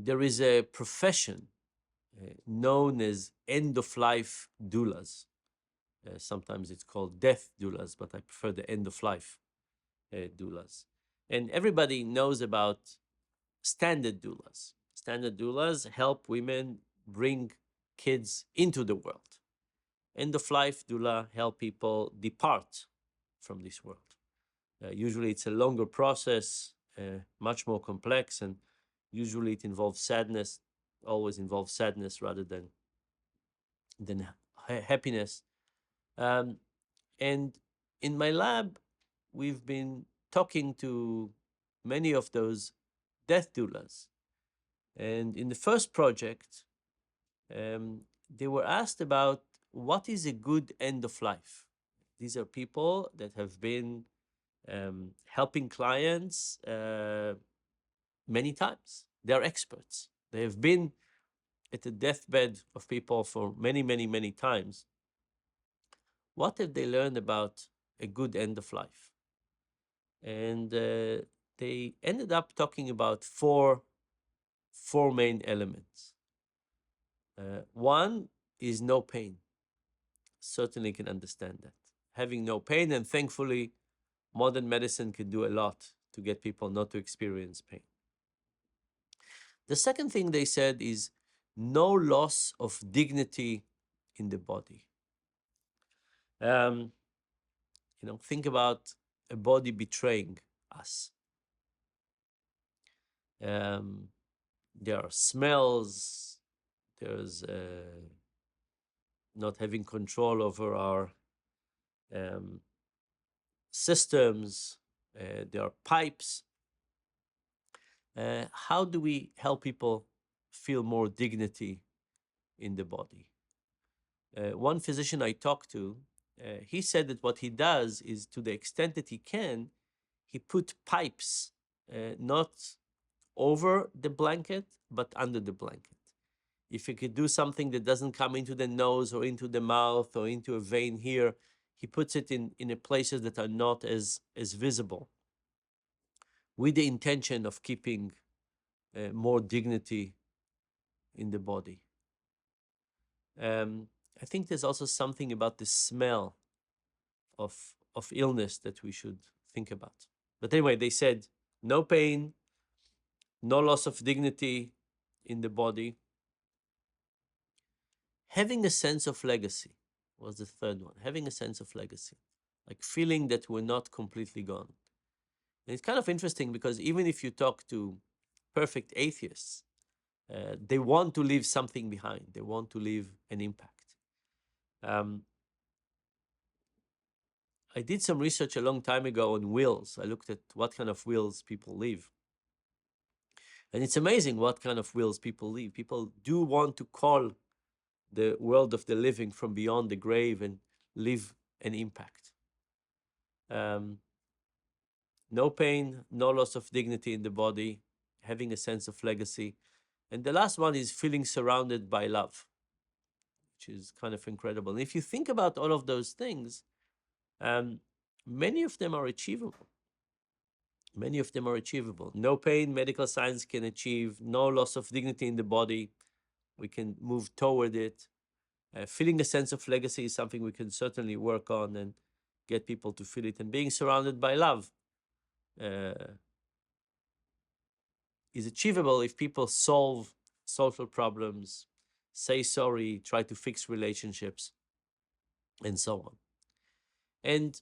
there is a profession known as end-of-life doulas. Sometimes it's called death doulas, but I prefer the end-of-life doulas. And everybody knows about standard doulas. Standard doulas help women bring kids into the world. End-of-life doula help people depart from this world. Usually it's a longer process, much more complex, and usually it involves sadness, always involves sadness rather than happiness. And in my lab, we've been talking to many of those death doulas. And in the first project, they were asked about what is a good end of life. These are people that have been helping clients many times. They're experts. They have been at the deathbed of people for many, many, many times. What have they learned about a good end of life? And they ended up talking about four main elements. One is no pain. Certainly can understand that. Having no pain, and thankfully, modern medicine can do a lot to get people not to experience pain. The second thing they said is no loss of dignity in the body. Think about a body betraying us. There are smells, there's not having control over our systems, there are pipes. How do we help people feel more dignity in the body? One physician I talked to, he said that what he does is, to the extent that he can, he put pipes not over the blanket, but under the blanket. If he could do something that doesn't come into the nose or into the mouth or into a vein here, he puts it in places that are not as visible, with the intention of keeping more dignity in the body. I think there's also something about the smell of illness that we should think about. But anyway, they said no pain, no loss of dignity in the body. Having a sense of legacy was the third one. Having a sense of legacy, like feeling that we're not completely gone. And it's kind of interesting because even if you talk to perfect atheists, they want to leave something behind. They want to leave an impact. I did some research a long time ago on wills. I looked at what kind of wills people leave. And it's amazing what kind of wills people leave. People do want to call the world of the living from beyond the grave and leave an impact. No pain, no loss of dignity in the body, having a sense of legacy. And the last one is feeling surrounded by love, which is kind of incredible. And if you think about all of those things, many of them are achievable. Many of them are achievable. No pain, medical science can achieve. No loss of dignity in the body, we can move toward it. Feeling a sense of legacy is something we can certainly work on and get people to feel it. And being surrounded by love is achievable if people solve social problems, say sorry, try to fix relationships, and so on. And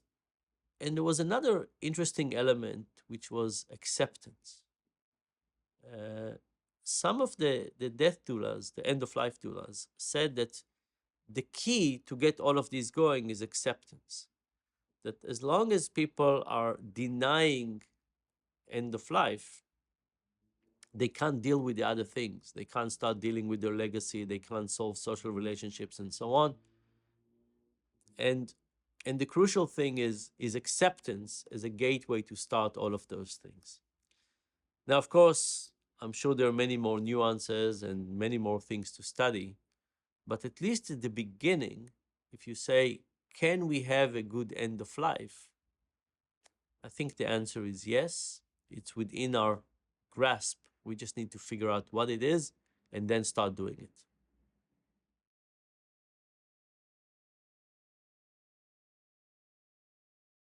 there was another interesting element, which was acceptance. Some of the death doulas, the end-of-life doulas, said that the key to get all of these going is acceptance. That as long as people are denying end of life, they can't deal with the other things. They can't start dealing with their legacy. They can't solve social relationships and so on. And the crucial thing is acceptance as a gateway to start all of those things. Now, of course, I'm sure there are many more nuances and many more things to study. But at least at the beginning, if you say, can we have a good end of life? I think the answer is yes. It's within our grasp, We just need to figure out what it is and then start doing it.